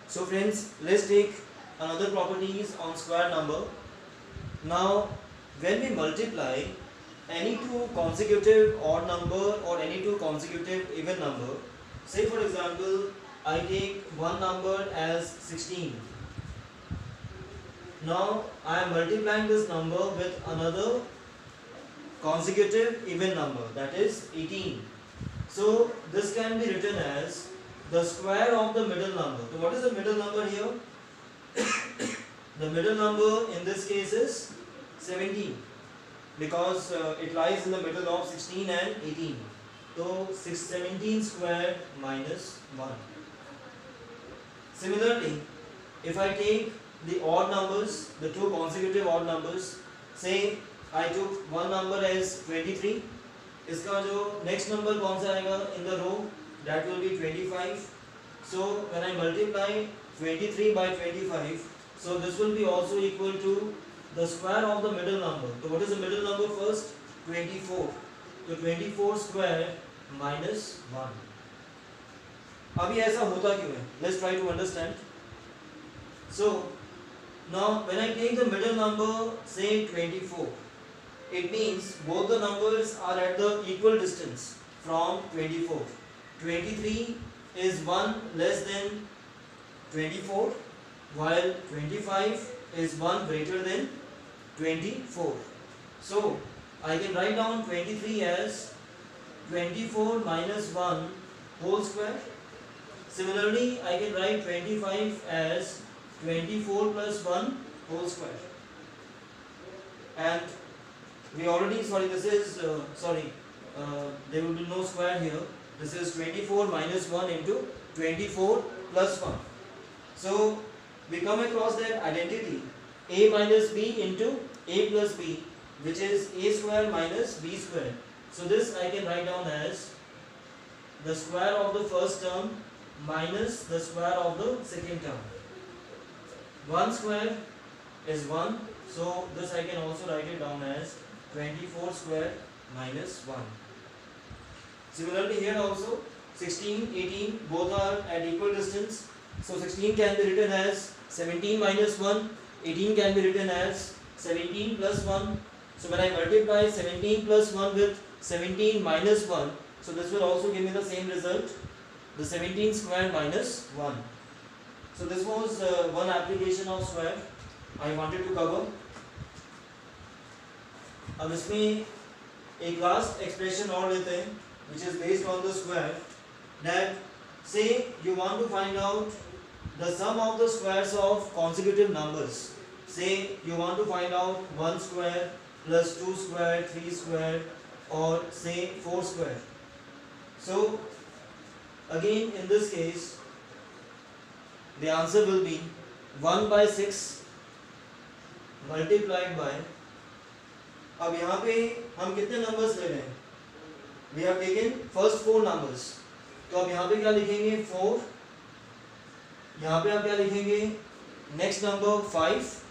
So friends, let's take another properties on square number. Now, when we multiply any two consecutive odd number or any two consecutive even number, say for example, I take one number as 16. Now, I am multiplying this number with another consecutive even number, that is 18. So, this can be written as the square of the middle number. So, what is the middle number here? The middle number in this case is 17 because it lies in the middle of 16 and 18. So 17 square minus 1. Similarly, if I take the odd numbers, the two consecutive odd numbers, say I took one number as 23, इसका जो next number कौन सा आएगा in the row, that will be 25. So when I multiply 23 by 25, so this will be also equal to the square of the middle number. So what is the middle number first? 24. So 24 square minus 1. अभी ऐसा होता क्यों है? Let's try to understand. So now when I take the middle number, say 24, it means both the numbers are at the equal distance from 24. 23 is 1 less than 24, while 25 is 1 greater than 24. So I can write down 23 as 24 minus 1 whole square. Similarly, I can write 25 as 24 plus 1 whole square. And we already, there will be no square here. This is 24 minus 1 into 24 plus 1. So we come across that identity a minus b into a plus b, which is a square minus b square. So this I can write down as the square of the first term minus the square of the second term. 1 square is 1, so this I can also write it down as 24 square minus 1. Similarly here also 16, 18 both are at equal distance. So 16 can be written as 17 minus 1, 18 can be written as 17 plus 1. So when I multiply 17 plus 1 with 17 minus 1, so this will also give me the same result, the 17 square minus 1. So this was one application of square I wanted to cover. अब इसमें एक last expression और लेते हैं, which is based on the square, that say you want to find out the sum of the squares of consecutive numbers. Say you want to find out 1 square plus 2 square, 3 square, or say 4 square. So again in this case the answer will be 1 by 6 multiplied by, अब यहाँ पे हम कितने numbers ले रहे हैं? We have taken first 4 numbers. तो अब यहाँ पे क्या लिखेंगे? 4. यहाँ पे आप क्या लिखेंगे? Next number 5,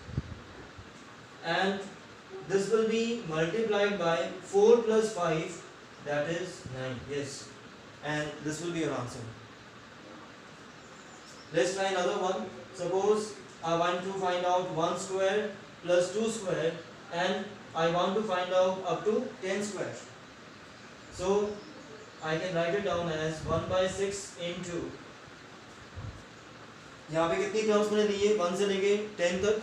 and this will be multiplied by 4 plus 5, that is 9. Yes, and this will be your answer. Let's try another one. Suppose I want to find out 1 square plus 2 square, and I want to find out up to 10 square. So I can write it down as 1 by 6 into, यहाँ पे कितनी terms मैंने ली है 1 से लेके 10 तक,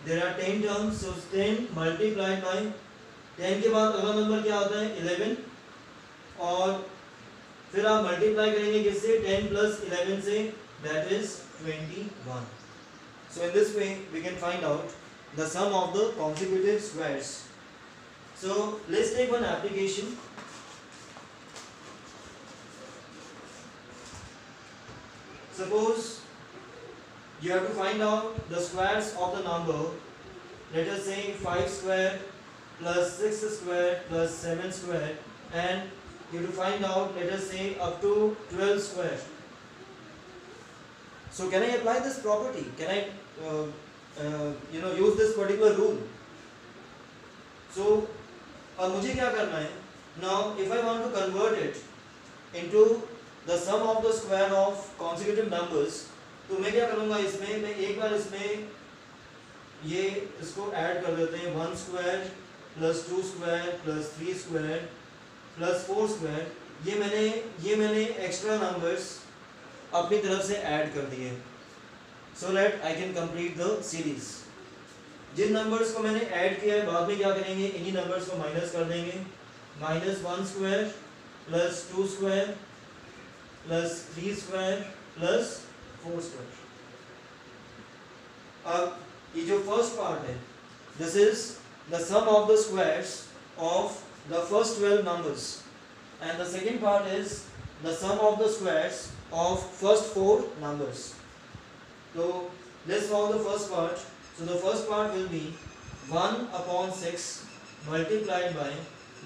there are 10 terms, so 10 multiplied by 10 के बाद अगला नंबर क्या होता है 11, और फिर आप मल्टीप्लाई करेंगे किससे 10 plus 11 से, that is 21. So in this way we can find out the sum of the consecutive squares. So let's take one application. Suppose you have to find out the squares of the number, let us say 5 square plus 6 square plus 7 square, and you have to find out, let us say, up to 12 square. So can I apply this property? Can I use this particular rule? So अब मुझे क्या करना है? Now if I want to convert it into the sum of the square of consecutive numbers, तो मैं क्या करूँगा इसमें, मैं एक बार इसमें ये इसको ऐड कर देते हैं, 1 square plus 2 square plus 3 square plus 4 square, ये मैंने एक्स्ट्रा नंबर्स अपनी तरफ से ऐड कर दिए, so that I can complete the series. जिन नंबर्स को मैंने ऐड किया है बाद में क्या करेंगे, इन्हीं नंबर्स को माइनस कर देंगे, -1 square plus 2 square plus 3 square plus 4 square. अब ये जो फर्स्ट पार्ट है, this is the sum of the squares of the first 12 numbers, and the second part is the sum of the squares of first 4 numbers. So let's solve the first part. So the first part will be 1/6 multiplied by,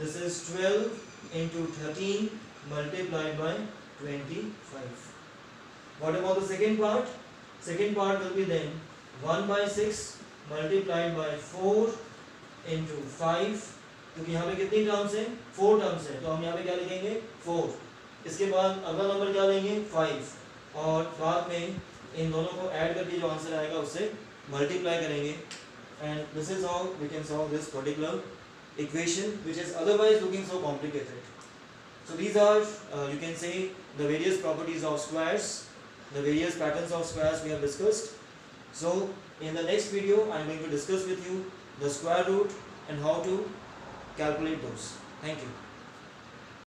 this is 12 into 13 multiplied by 25. What about the second part? Second part will be then 1/6 multiplied by 4 into 5, क्योंकि यहाँ पे कितनी terms हैं, 4 terms हैं, तो हम यहाँ पे क्या लिखेंगे 4। इसके बाद अगला नंबर क्या लेंगे 5, और बाद में इन दोनों को ऐड करके जो आंसर आएगा उससे मल्टीप्लाई करेंगे, and this is how we can solve this particular equation which is otherwise looking so complicated. So these are you can say the various properties of squares, the various patterns of squares we have discussed. So in the next video I am going to discuss with you the square root and how to calculate those. Thank you.